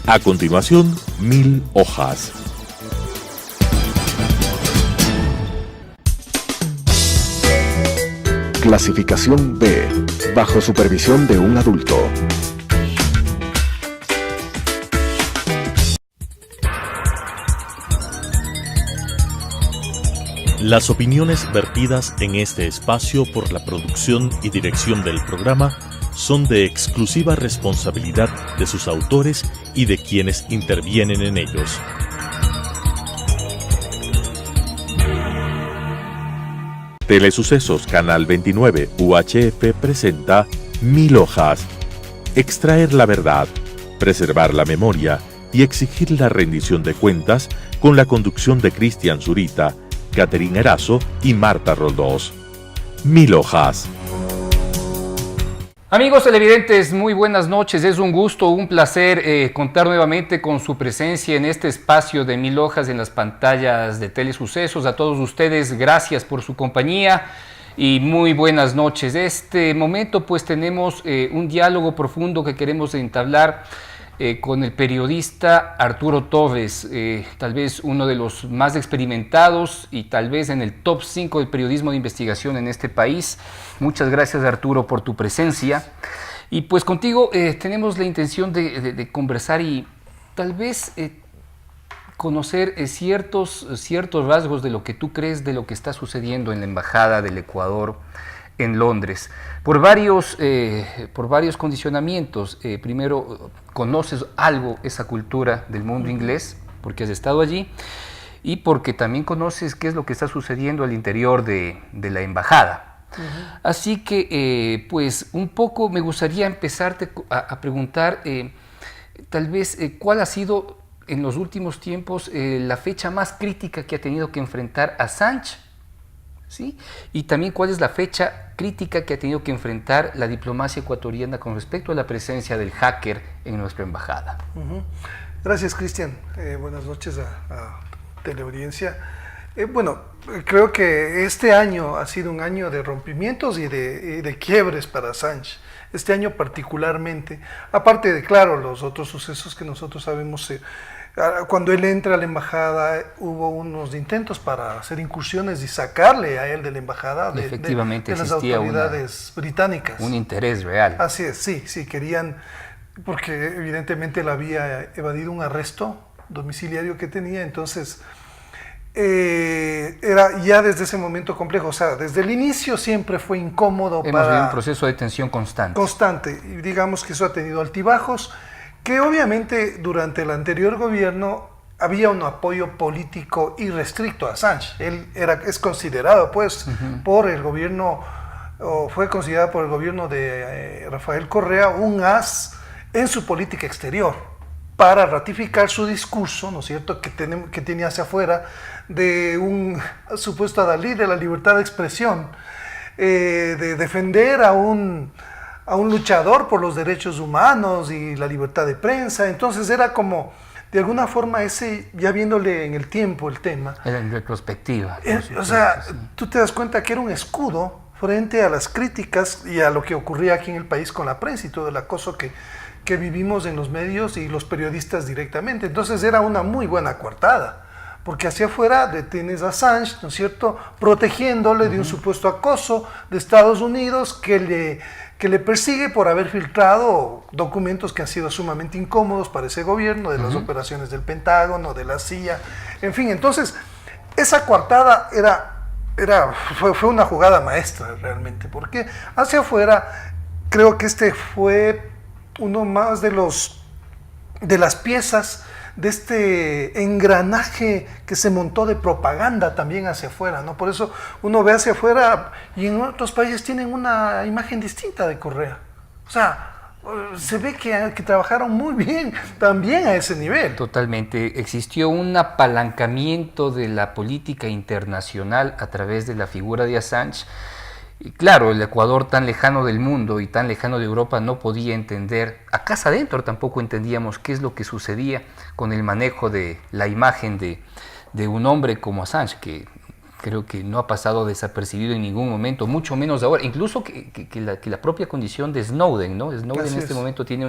A continuación, 1000 hojas. Clasificación B, bajo supervisión de un adulto. Las opiniones vertidas en este espacio por la producción y dirección del programa son de exclusiva responsabilidad de sus autores y de quienes intervienen en ellos. Telesucesos Canal 29 UHF presenta 1000 hojas. Extraer la verdad, preservar la memoria y exigir la rendición de cuentas con la conducción de Cristian Zurita, Catherine Erazo y Marta Roldós. 1000 hojas. Amigos televidentes, muy buenas noches. Es un gusto, un placer contar nuevamente con su presencia en este espacio de 1000 hojas en las pantallas de Telesucesos. A todos ustedes, gracias por su compañía y muy buenas noches. Este momento pues tenemos un diálogo profundo que queremos entablar con el periodista Arturo Torres, tal vez uno de los más experimentados y tal vez en el top 5 del periodismo de investigación en este país. Muchas gracias, Arturo, por tu presencia. Y pues contigo tenemos la intención de conversar y tal vez conocer ciertos rasgos de lo que tú crees de lo que está sucediendo en la Embajada del Ecuador en Londres, por varios condicionamientos. Primero, conoces algo esa cultura del mundo inglés, porque has estado allí, y porque también conoces qué es lo que está sucediendo al interior de la embajada. Así que, pues, un poco me gustaría empezarte a preguntar, tal vez, ¿cuál ha sido en los últimos tiempos la fecha más crítica que ha tenido que enfrentar Assange? ¿Sí? Y también cuál es la fecha crítica que ha tenido que enfrentar la diplomacia ecuatoriana con respecto a la presencia del hacker en nuestra embajada. Gracias, Cristian. Buenas noches a teleaudiencia. Bueno, creo que este año ha sido un año de rompimientos y de quiebres para Assange. Este año particularmente, aparte de, claro, los otros sucesos que nosotros sabemos. Cuando él entra a la embajada hubo unos intentos para hacer incursiones y sacarle a él de la embajada de las autoridades británicas. Un interés real. Así es, sí, querían, porque evidentemente él había evadido un arresto domiciliario que tenía, entonces era ya desde ese momento complejo. O sea, desde el inicio siempre fue incómodo. Hemos vivido un proceso de tensión constante. Y digamos que eso ha tenido altibajos, que obviamente durante el anterior gobierno había un apoyo político irrestricto a Assange. Él es considerado pues por el gobierno, o fue considerado por el gobierno de Rafael Correa, un as en su política exterior, para ratificar su discurso, ¿no es cierto?, que tiene hacia afuera, de un supuesto adalid de la libertad de expresión, de defender a un luchador por los derechos humanos y la libertad de prensa. Entonces era como, de alguna forma, ya viéndole en el tiempo el tema. Era en retrospectiva. O sea, tú te das cuenta que era un escudo frente a las críticas y a lo que ocurría aquí en el país con la prensa y todo el acoso que vivimos en los medios y los periodistas directamente. Entonces era una muy buena coartada, porque hacia afuera detienes a Assange, ¿no es cierto?, protegiéndole de un supuesto acoso de Estados Unidos que le persigue por haber filtrado documentos que han sido sumamente incómodos para ese gobierno, de las operaciones del Pentágono, de la CIA, en fin. Entonces, esa coartada fue una jugada maestra realmente, porque hacia afuera creo que este fue uno más de las piezas de este engranaje que se montó de propaganda también hacia afuera, ¿no? Por eso uno ve hacia afuera y en otros países tienen una imagen distinta de Correa. O sea, se ve que trabajaron muy bien también a ese nivel. Totalmente. Existió un apalancamiento de la política internacional a través de la figura de Assange. Y claro, el Ecuador, tan lejano del mundo y tan lejano de Europa, no podía entender, a casa adentro tampoco entendíamos qué es lo que sucedía con el manejo de la imagen de un hombre como Assange, que creo que no ha pasado desapercibido en ningún momento, mucho menos ahora, incluso que la propia condición de Snowden, ¿no? Snowden en este momento tiene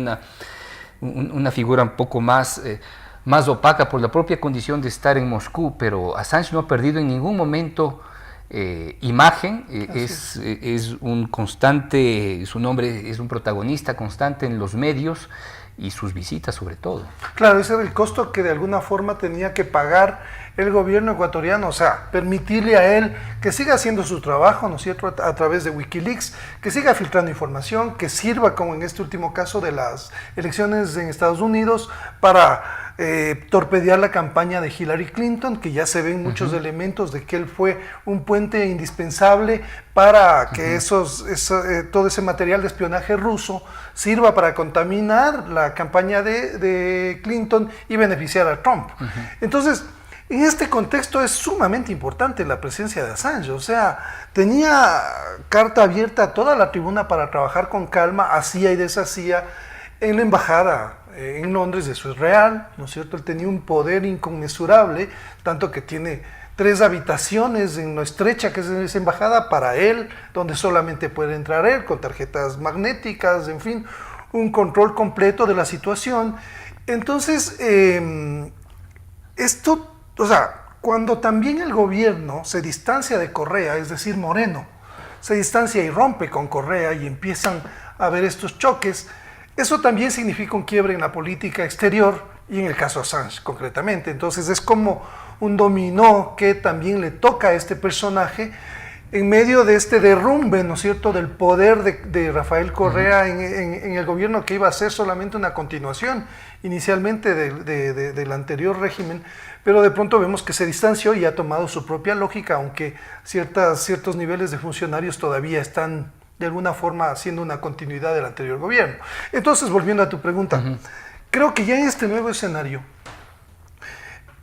una figura un poco más, más opaca por la propia condición de estar en Moscú, pero Assange no ha perdido en ningún momento imagen, es un constante, su nombre es un protagonista constante en los medios y sus visitas sobre todo. Claro, ese era el costo que de alguna forma tenía que pagar el gobierno ecuatoriano, o sea, permitirle a él que siga haciendo su trabajo, ¿no es cierto?, a través de Wikileaks, que siga filtrando información, que sirva, como en este último caso de las elecciones en Estados Unidos, para torpedear la campaña de Hillary Clinton, que ya se ven muchos elementos de que él fue un puente indispensable para que todo ese material de espionaje ruso sirva para contaminar la campaña de Clinton y beneficiar a Trump. Entonces, en este contexto es sumamente importante la presencia de Assange, o sea, tenía carta abierta a toda la tribuna para trabajar con calma, hacía y deshacía en la embajada en Londres, eso es real, ¿no es cierto? Él tenía un poder inconmensurable, tanto que tiene 3 habitaciones en lo estrecha que es esa embajada para él, donde solamente puede entrar él, con tarjetas magnéticas, en fin, un control completo de la situación. Entonces, esto, o sea, cuando también el gobierno se distancia de Correa, es decir, Moreno, se distancia y rompe con Correa y empiezan a haber estos choques, eso también significa un quiebre en la política exterior y en el caso Assange concretamente. Entonces es como un dominó que también le toca a este personaje en medio de este derrumbe, ¿no es cierto?, del poder de Rafael Correa en el gobierno, que iba a ser solamente una continuación inicialmente del anterior régimen, pero de pronto vemos que se distanció y ha tomado su propia lógica, aunque ciertos niveles de funcionarios todavía están de alguna forma haciendo una continuidad del anterior gobierno. Entonces, volviendo a tu pregunta, creo que ya en este nuevo escenario,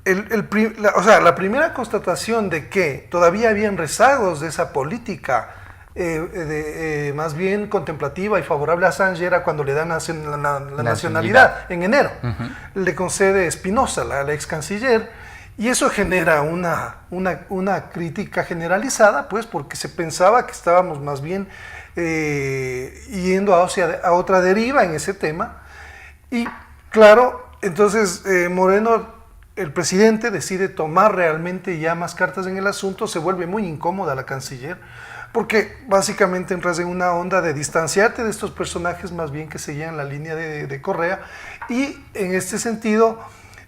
la primera constatación de que todavía habían rezagos de esa política más bien contemplativa y favorable a Assange era cuando le dan la nacionalidad en enero. Le concede Espinosa, la ex canciller, y eso genera una crítica generalizada, pues, porque se pensaba que estábamos más bien yendo a otra deriva en ese tema. Y claro, entonces Moreno, el presidente, decide tomar realmente ya más cartas en el asunto, se vuelve muy incómoda la canciller, porque básicamente entras en una onda de distanciarte de estos personajes más bien que seguían la línea de Correa, y en este sentido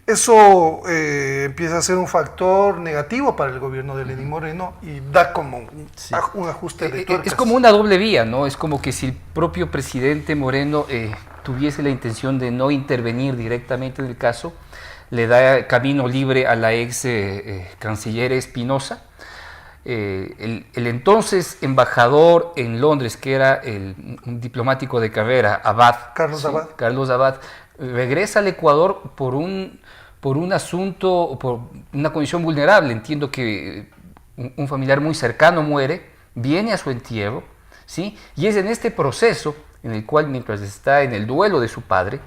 eso empieza a ser un factor negativo para el gobierno de Lenín Moreno y da como un ajuste de tuercas. Es como una doble vía, ¿no? Es como que si el propio presidente Moreno tuviese la intención de no intervenir directamente en el caso, le da camino libre a la ex canciller Espinosa. El entonces embajador en Londres, que era un diplomático de carrera, Abad, Carlos Abad, regresa al Ecuador por un asunto, por una condición vulnerable. Entiendo que un familiar muy cercano muere, viene a su entierro, ¿sí? Y es en este proceso en el cual, mientras está en el duelo de su padre,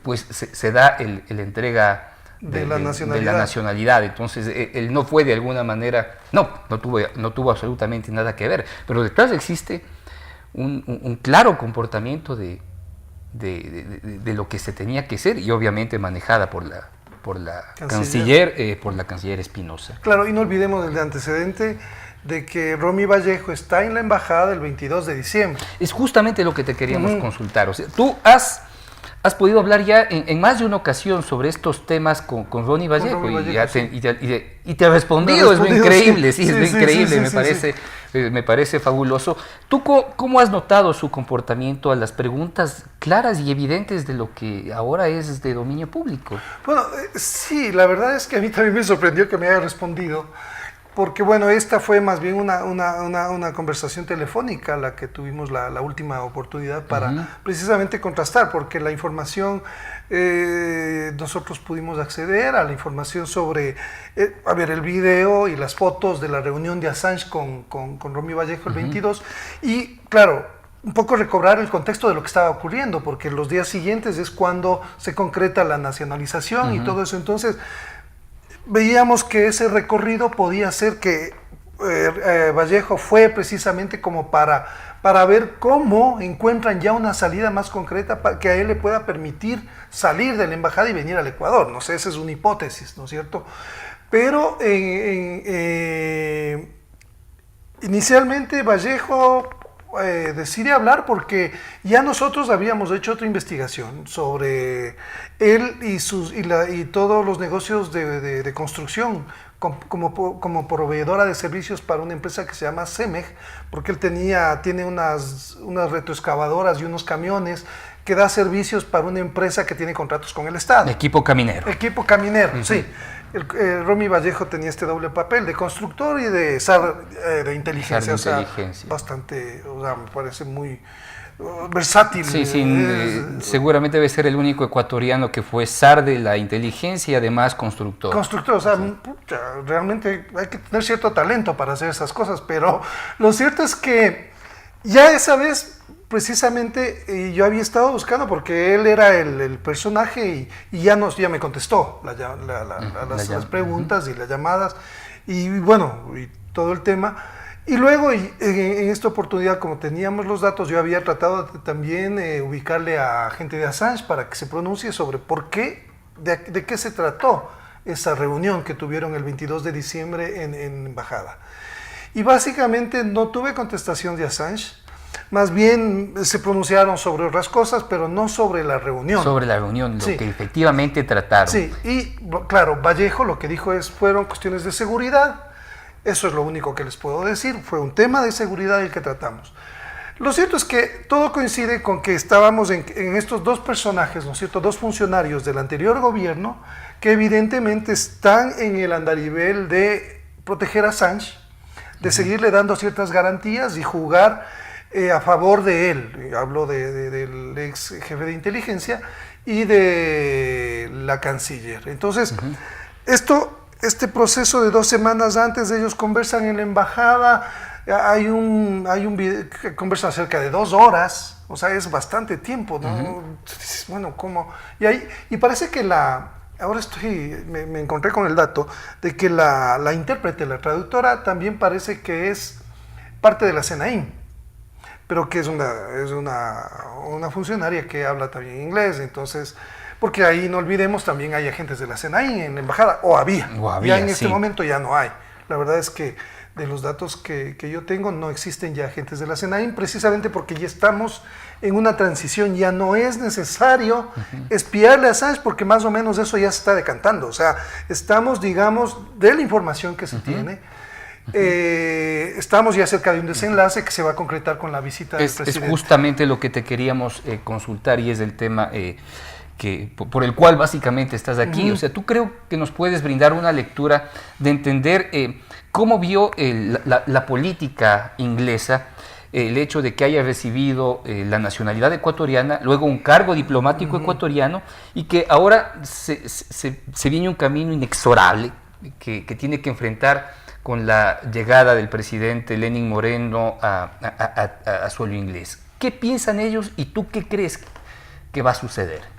pues se da la entrega de la nacionalidad. Entonces él no fue de alguna manera, no tuvo absolutamente nada que ver, pero detrás existe un claro comportamiento de lo que se tenía que ser, y obviamente manejada por la canciller Espinosa. Claro, y no olvidemos el antecedente de que Romy Vallejo está en la embajada el 22 de diciembre. Es justamente lo que te queríamos consultar. O sea, tú has podido hablar ya en más de una ocasión sobre estos temas con Ronnie Vallejo, y te ha respondido. Es muy increíble, es muy increíble, me parece fabuloso. ¿Tú cómo has notado su comportamiento a las preguntas claras y evidentes de lo que ahora es de dominio público? Bueno, sí, la verdad es que a mí también me sorprendió que me haya respondido, porque bueno, esta fue más bien una conversación telefónica la que tuvimos la última oportunidad para precisamente contrastar, porque la información, nosotros pudimos acceder a la información sobre, el video y las fotos de la reunión de Assange con Romy Vallejo el 22, y claro, un poco recobrar el contexto de lo que estaba ocurriendo, porque los días siguientes es cuando se concreta la nacionalización y todo eso. Entonces veíamos que ese recorrido podía ser que Vallejo fue precisamente como para para ver cómo encuentran ya una salida más concreta para que a él le pueda permitir salir de la embajada y venir al Ecuador. No sé, esa es una hipótesis, ¿no es cierto? Pero inicialmente Vallejo decide hablar porque ya nosotros habíamos hecho otra investigación sobre él y todos los negocios de construcción como proveedora de servicios para una empresa que se llama CEMEG, porque él tiene unas retroexcavadoras y unos camiones que da servicios para una empresa que tiene contratos con el Estado. Equipo caminero. Equipo caminero, sí. Romy Vallejo tenía este doble papel de constructor y de inteligencia, bastante, me parece muy versátil. Sí, seguramente debe ser el único ecuatoriano que fue zar de la inteligencia y además constructor. Constructor, pucha, realmente hay que tener cierto talento para hacer esas cosas, pero lo cierto es que ya esa vez precisamente yo había estado buscando porque él era el personaje y ya me contestó las preguntas y las llamadas y bueno, y todo el tema. Y luego en esta oportunidad, como teníamos los datos, yo había tratado de también ubicarle a gente de Assange para que se pronuncie sobre por qué, de qué se trató esa reunión que tuvieron el 22 de diciembre en embajada. Y básicamente no tuve contestación de Assange. Más bien se pronunciaron sobre otras cosas, pero no sobre la reunión. Sobre la reunión, lo que efectivamente trataron. Sí, y claro, Vallejo lo que dijo fueron cuestiones de seguridad. Eso es lo único que les puedo decir. Fue un tema de seguridad el que tratamos. Lo cierto es que todo coincide con que estábamos en estos dos personajes, ¿no es cierto? Dos funcionarios del anterior gobierno que evidentemente están en el andarivel de proteger a Assange, de seguirle dando ciertas garantías y jugar a favor de él. Hablo del ex jefe de inteligencia y de la canciller. Entonces, este proceso de 2 semanas antes, ellos conversan en la embajada, hay un video que conversan cerca de 2 horas, o sea, es bastante tiempo, ¿no? Bueno, ¿cómo? Y parece que ahora me encontré con el dato de que la intérprete, la traductora, también parece que es parte de la SENAIN, pero que es una funcionaria que habla también inglés, entonces, porque ahí no olvidemos, también hay agentes de la SENAIN en la embajada, o había ya en este momento ya no hay. La verdad es que de los datos que yo tengo no existen ya agentes de la SENAIN, precisamente porque ya estamos en una transición, ya no es necesario espiarle a Assange, porque más o menos eso ya se está decantando, o sea, estamos, digamos, de la información que se tiene, estamos ya cerca de un desenlace que se va a concretar con la visita del presidente. Es justamente lo que te queríamos consultar y es el tema por el cual básicamente estás aquí. O sea, ¿tú creo que nos puedes brindar una lectura de entender cómo vio la política inglesa el hecho de que haya recibido la nacionalidad ecuatoriana, luego un cargo diplomático ecuatoriano y que ahora se viene un camino inexorable que tiene que enfrentar con la llegada del presidente Lenín Moreno a suelo inglés? ¿Qué piensan ellos y tú qué crees que va a suceder?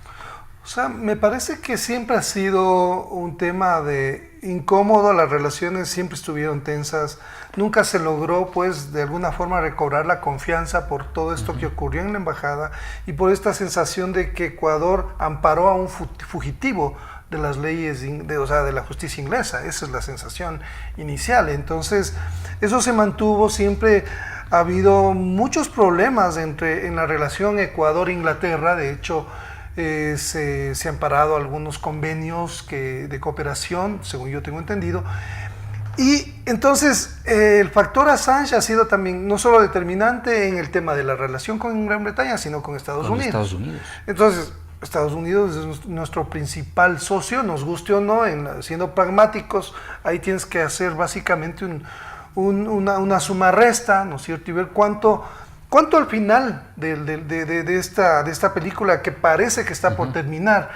O sea, me parece que siempre ha sido un tema de incómodo, las relaciones siempre estuvieron tensas, nunca se logró, pues, de alguna forma recobrar la confianza por todo esto que ocurrió en la embajada y por esta sensación de que Ecuador amparó a un fugitivo de las leyes, de la justicia inglesa. Esa es la sensación inicial. Entonces, eso se mantuvo, siempre ha habido muchos problemas en la relación Ecuador-Inglaterra. De hecho, se han parado algunos convenios de cooperación, según yo tengo entendido. Y entonces el factor Assange ha sido también no solo determinante en el tema de la relación con Gran Bretaña, sino con Estados Unidos. Entonces, Estados Unidos es nuestro principal socio, nos guste o no, siendo pragmáticos, ahí tienes que hacer básicamente una suma-resta, ¿no es cierto? Y ver cuánto al final de esta película que parece que está por terminar,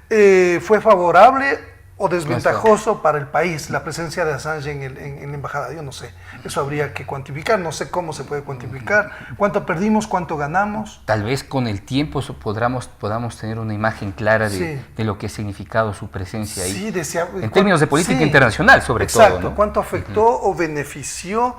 fue favorable o desventajoso para el país la presencia de Assange en la embajada. Yo no sé, eso habría que cuantificar, no sé cómo se puede cuantificar, cuánto perdimos, cuánto ganamos. Tal vez con el tiempo podamos tener una imagen clara de lo que ha significado su presencia ahí, en términos de política internacional sobre todo, ¿no? Cuánto afectó o benefició,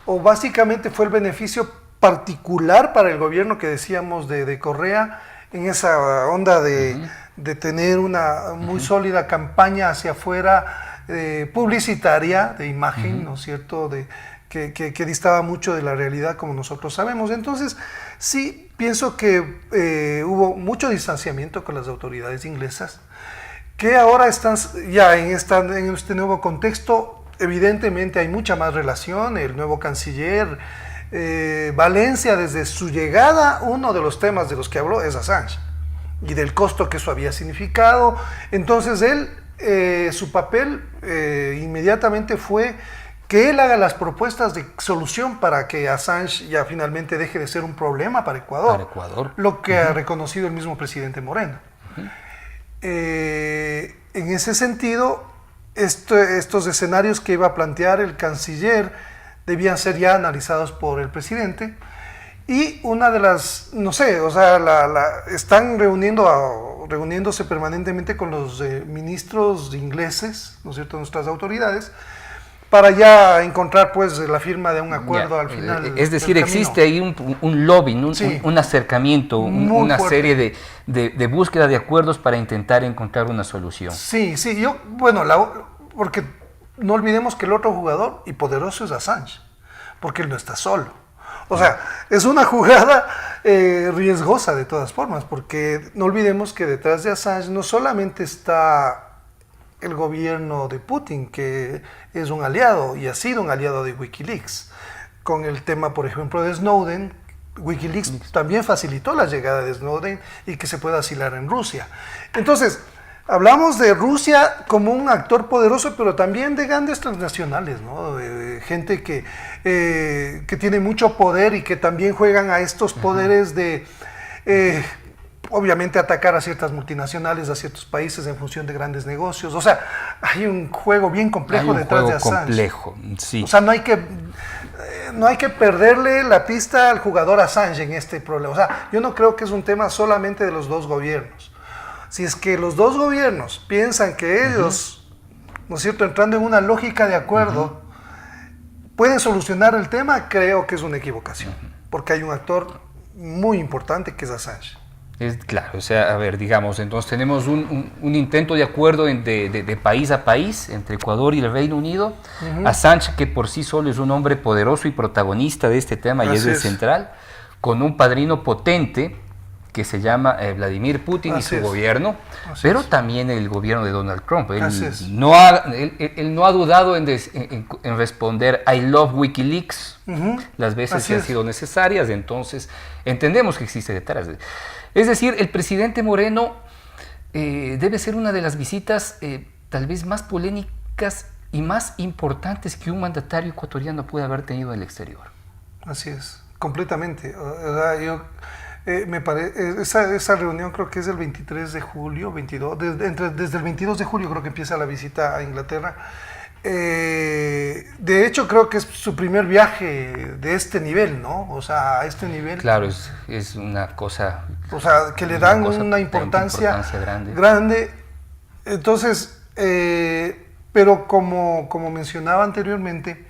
o básicamente fue el beneficio particular para el gobierno que decíamos de Correa, en esa onda de tener una muy sólida campaña hacia afuera, publicitaria, de imagen, ¿no es cierto?, que distaba mucho de la realidad, como nosotros sabemos. Entonces, sí, pienso que hubo mucho distanciamiento con las autoridades inglesas, que ahora están ya en este nuevo contexto. Evidentemente hay mucha más relación. El nuevo canciller Valencia, desde su llegada, uno de los temas de los que habló es Assange y del costo que eso había significado. Entonces él, su papel inmediatamente fue que él haga las propuestas de solución para que Assange ya finalmente deje de ser un problema para Ecuador, lo que ha reconocido el mismo presidente Moreno. En ese sentido, estos escenarios que iba a plantear el canciller debían ser ya analizados por el presidente, y una de las, no sé, o sea, están reuniéndose permanentemente con los ministros ingleses, ¿no es cierto?, nuestras autoridades, para ya encontrar pues la firma de un acuerdo al final. Es decir, existe ahí un lobbying, un acercamiento, una serie de búsqueda de acuerdos para intentar encontrar una solución. Sí, porque no olvidemos que el otro jugador y poderoso es Assange, porque él no está solo. O sea, es una jugada riesgosa de todas formas, porque no olvidemos que detrás de Assange no solamente está el gobierno de Putin, que es un aliado y ha sido un aliado de Wikileaks. Con el tema, por ejemplo, de Snowden, Wikileaks también facilitó la llegada de Snowden y que se pueda asilar en Rusia. Entonces, hablamos de Rusia como un actor poderoso, pero también de grandes transnacionales, ¿no? Gente que tiene mucho poder y que también juegan a estos poderes de... obviamente atacar a ciertas multinacionales, a ciertos países en función de grandes negocios. O sea, hay un juego bien complejo detrás de Assange. Complejo, sí. O sea, no hay que perderle la pista al jugador Assange en este problema. O sea, yo no creo que es un tema solamente de los dos gobiernos. Si es que los dos gobiernos piensan que ellos, ¿no es cierto?, entrando en una lógica de acuerdo, pueden solucionar el tema, creo que es una equivocación. Porque hay un actor muy importante que es Assange. Claro, o sea, a ver, digamos, entonces tenemos un intento de acuerdo de país a país entre Ecuador y el Reino Unido. Assange, que por sí solo es un hombre poderoso y protagonista de este tema y es el central, con un padrino potente que se llama Vladimir Putin y su gobierno, pero también el gobierno de Donald Trump. Él no ha dudado en responder I love Wikileaks las veces que han sido necesarias, entonces entendemos que existe detrás. Es decir, el presidente Moreno debe ser una de las visitas tal vez más polémicas y más importantes que un mandatario ecuatoriano puede haber tenido en el exterior. Así es, completamente. O sea, me parece, esa reunión creo que es el 23 de julio, 22, desde el 22 de julio creo que empieza la visita a Inglaterra. De hecho, creo que es su primer viaje de este nivel, ¿no? O sea, a este nivel. Claro, es una cosa... O sea, que le dan una importancia grande. Entonces, pero como mencionaba anteriormente,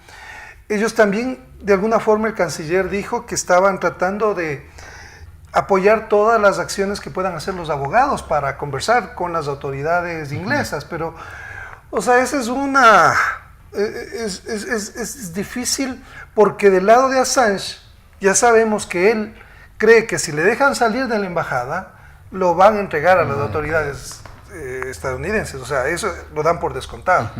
ellos también, de alguna forma, el canciller dijo que estaban tratando de apoyar todas las acciones que puedan hacer los abogados para conversar con las autoridades inglesas, pero... O sea, esa es difícil porque del lado de Assange ya sabemos que él cree que si le dejan salir de la embajada lo van a entregar a las autoridades estadounidenses. O sea, eso lo dan por descontado.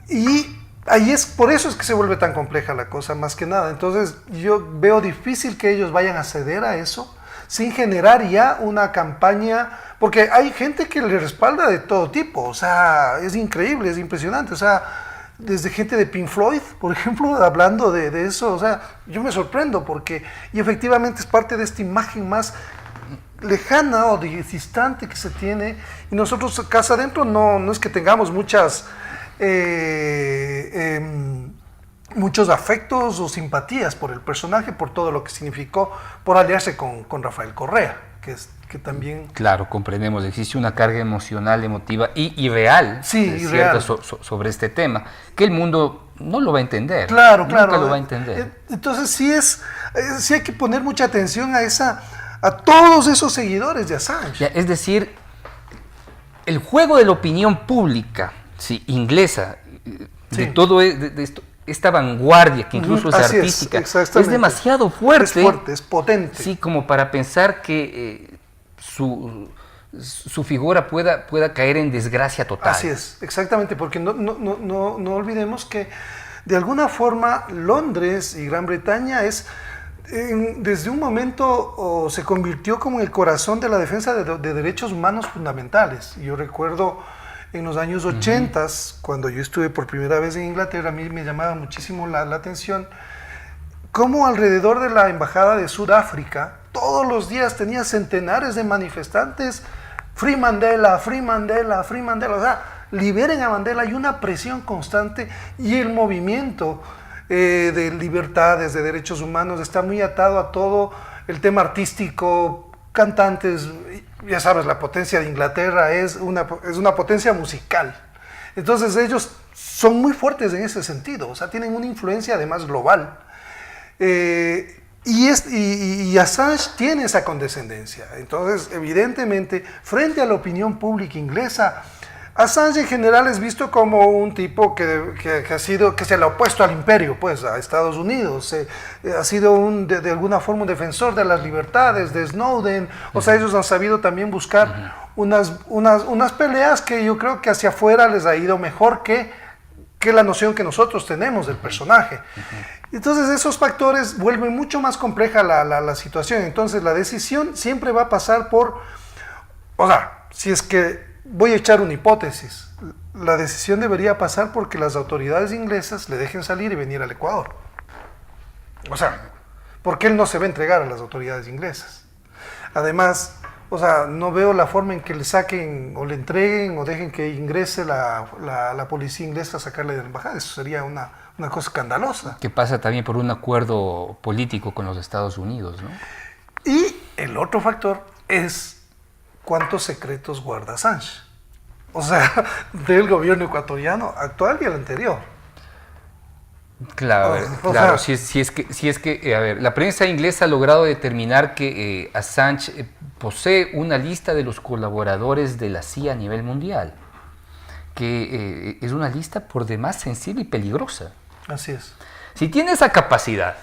Y ahí por eso es que se vuelve tan compleja la cosa, más que nada. Entonces yo veo difícil que ellos vayan a ceder a eso sin generar ya una campaña, porque hay gente que le respalda de todo tipo. O sea, es increíble, es impresionante. O sea, desde gente de Pink Floyd, por ejemplo, hablando de eso. O sea, yo me sorprendo porque, y efectivamente es parte de esta imagen más lejana o distante que se tiene, y nosotros casa adentro no es que tengamos muchos afectos o simpatías por el personaje, por todo lo que significó, por aliarse con Rafael Correa, que también... Claro, comprendemos, existe una carga emocional, emotiva y real, sí, cierta sobre este tema, que el mundo no lo va a entender. Claro, Nunca claro. lo va a entender. Entonces sí hay que poner mucha atención a todos esos seguidores de Assange. Ya, es decir, el juego de la opinión pública, sí, inglesa, de Sí. todo esta vanguardia que incluso es Así es, artística, es exactamente. demasiado fuerte. Es fuerte, es potente. Sí, como para pensar que su figura pueda caer en desgracia total. Así es, exactamente, porque no olvidemos que de alguna forma Londres y Gran Bretaña desde un momento se convirtió como en el corazón de la defensa de derechos humanos fundamentales. Yo recuerdo en los años 80, cuando yo estuve por primera vez en Inglaterra, a mí me llamaba muchísimo la atención cómo alrededor de la embajada de Sudáfrica todos los días tenía centenares de manifestantes, Free Mandela, Free Mandela, Free Mandela, o sea, liberen a Mandela, y una presión constante, y el movimiento de libertades, de derechos humanos, está muy atado a todo el tema artístico, cantantes, ya sabes, la potencia de Inglaterra es una potencia musical. Entonces ellos son muy fuertes en ese sentido, o sea, tienen una influencia además global. Y Assange tiene esa condescendencia. Entonces, evidentemente, frente a la opinión pública inglesa, Assange en general es visto como un tipo que se le ha opuesto al imperio, pues, a Estados Unidos. Ha sido de alguna forma un defensor de las libertades, de Snowden. O sea, ellos han sabido también buscar unas peleas que yo creo que hacia afuera les ha ido mejor que la noción que nosotros tenemos del personaje. Entonces esos factores vuelven mucho más compleja la situación. Entonces la decisión siempre va a pasar por, o sea, si es que voy a echar una hipótesis, la decisión debería pasar porque las autoridades inglesas le dejen salir y venir al Ecuador. O sea, porque él no se va a entregar a las autoridades inglesas. Además, o sea, no veo la forma en que le saquen o le entreguen o dejen que ingrese la policía inglesa a sacarle de la embajada. Eso sería una cosa escandalosa. Que pasa también por un acuerdo político con los Estados Unidos, ¿no? Y el otro factor es cuántos secretos guarda Assange. O sea, del gobierno ecuatoriano actual y el anterior. Claro, O claro. sea, Si es que, a ver, la prensa inglesa ha logrado determinar que Assange posee una lista de los colaboradores de la CIA a nivel mundial, que es una lista por demás sensible y peligrosa. Así es. Si tiene esa capacidad,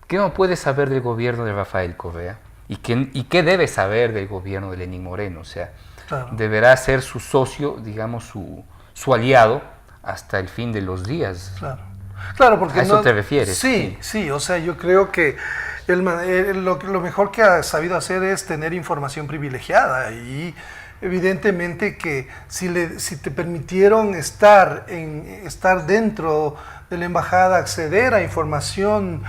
¿qué no puede saber del gobierno de Rafael Correa? ¿Y qué debe saber del gobierno de Lenín Moreno? O sea, Claro. deberá ser su socio, digamos, su aliado hasta el fin de los días. Claro, porque ¿A eso te refieres? Sí, o sea, yo creo que lo mejor que ha sabido hacer es tener información privilegiada, y evidentemente que si te permitieron estar dentro de la embajada, acceder a información,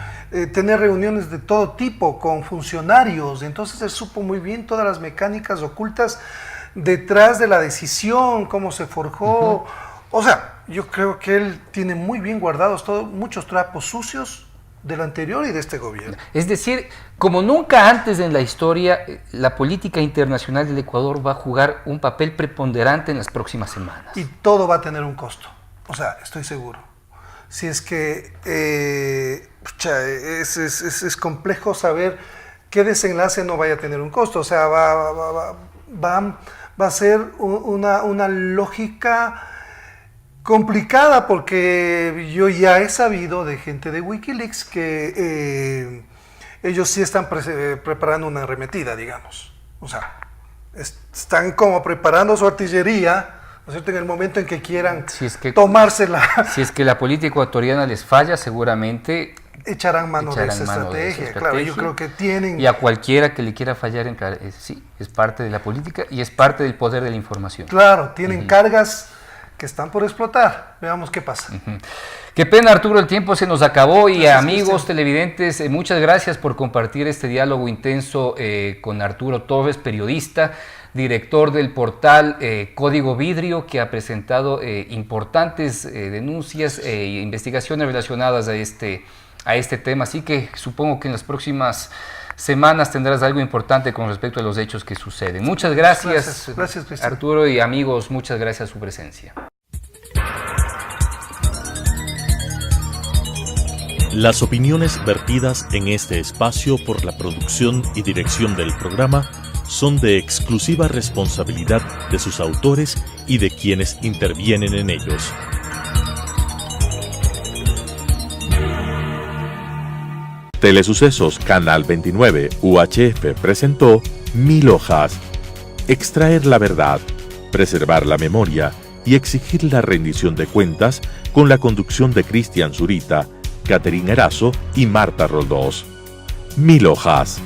tener reuniones de todo tipo con funcionarios, entonces él supo muy bien todas las mecánicas ocultas detrás de la decisión, cómo se forjó. O sea, yo creo que él tiene muy bien guardados muchos trapos sucios del anterior y de este gobierno. Es decir, como nunca antes en la historia, la política internacional del Ecuador va a jugar un papel preponderante en las próximas semanas. Y todo va a tener un costo. O sea, estoy seguro. Si es que es complejo saber qué desenlace no vaya a tener un costo. O sea, va a ser una lógica complicada, porque yo ya he sabido de gente de Wikileaks que ellos sí están preparando una arremetida, digamos. O sea, están como preparando su artillería, ¿no es cierto?, en el momento en que quieran tomársela. Si es que la política ecuatoriana les falla, seguramente echarán mano de esa estrategia. Claro, yo creo que tienen... Y a cualquiera que le quiera fallar, sí, es parte de la política y es parte del poder de la información. Claro, tienen cargas que están por explotar. Veamos qué pasa. Qué pena, Arturo, el tiempo se nos acabó. Y Gracias, amigos Cristian. televidentes, muchas gracias por compartir este diálogo intenso con Arturo Torres, periodista, director del portal Código Vidrio, que ha presentado importantes denuncias e investigaciones relacionadas a este tema. Así que supongo que en las próximas semanas tendrás algo importante con respecto a los hechos que suceden. Muchas gracias, Gracias, Cristian. Arturo, y amigos, muchas gracias por su presencia. Las opiniones vertidas en este espacio por la producción y dirección del programa son de exclusiva responsabilidad de sus autores y de quienes intervienen en ellos. Telesucesos Canal 29 UHF presentó 1000 hojas. Extraer la verdad, preservar la memoria y exigir la rendición de cuentas con la conducción de Cristian Zurita, Catherine Erazo y Marta Roldós. 1000 hojas.